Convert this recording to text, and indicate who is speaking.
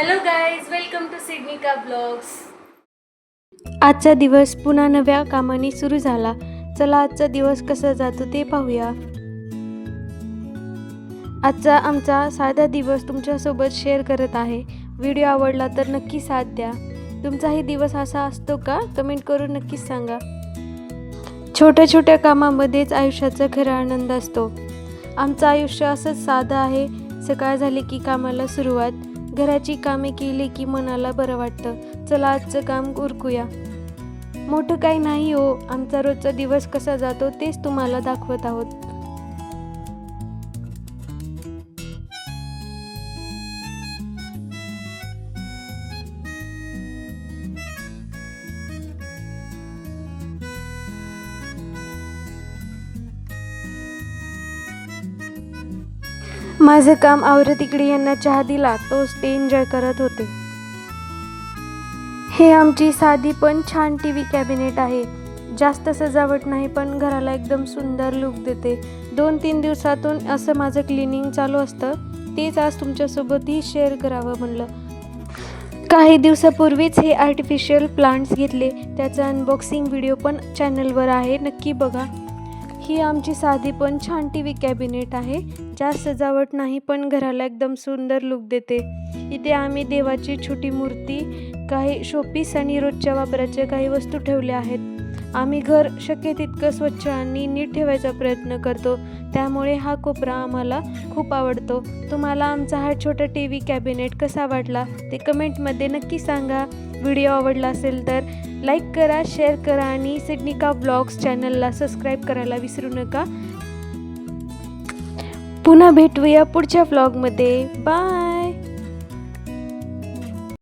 Speaker 1: Hello guys, welcome to सिडनिका blogs.
Speaker 2: आजचा दिवस पुन्हा नव्या कामाने सुरू झाला. चला आजचा दिवस कसा जातो ते पाहूया. आजचा आमचा साधा दिवस तुमच्यासोबत शेअर करत आहे. व्हिडिओ आवडला तर नक्की साथ द्या. तुमचाही दिवस असा असतो का? कमेंट करून नक्कीच सांगा. छोट्या छोट्या कामामध्येच आयुष्याचा खरा आनंद असतो. आमचं आयुष्य असंच साधं आहे. सकाळ झाली की कामाला सुरुवात. घराची कामे केली की मनाला बरं वाटतं. चला आजचं काम उरकूया. मोठं काही नाही हो, आमचा रोजचा दिवस कसा जातो तेच तुम्हाला दाखवत आहोत. माझं काम आवरत इकडे यांना चहा दिला, तोच ते एन्जॉय करत होते. हे आमची साधी पण छान टीव्ही कॅबिनेट आहे. जास्त सजावट नाही पण घराला एकदम सुंदर लुक देते. 2-3 दिवसातून असं माझं क्लिनिंग चालू असतं. तेच आज तुमच्यासोबतही शेअर करावं म्हणलं. काही दिवसापूर्वीच हे आर्टिफिशियल प्लांट्स घेतले. त्याचा अनबॉक्सिंग व्हिडिओ पण चॅनलवर आहे, नक्की बघा. ही आमची साधी पण छान टीव्ही कॅबिनेट आहे. जास्त सजावट नाही पण घराला एकदम सुंदर लुक देते. इथे आम्ही देवाची छोटी मूर्ती, काही शोपीस आणि रोजच्या वापराच्या काही वस्तू ठेवल्या आहेत. आम्ही घर शक्य तितकं स्वच्छ आणि नीट ठेवायचा प्रयत्न करतो. त्यामुळे हा कोपरा आम्हाला खूप आवडतो. तुम्हाला आमचा हा छोटा टीव्ही कॅबिनेट कसा वाटला ते कमेंटमध्ये नक्की सांगा. व्हिडिओ आवडला असेल तर लाईक करा, शेअर करा आणि सिडनिका ब्लॉग्स चॅनलला सबस्क्राईब करायला विसरू नका. पुन्हा भेटूया पुढच्या व्लॉगमध्ये. बाय.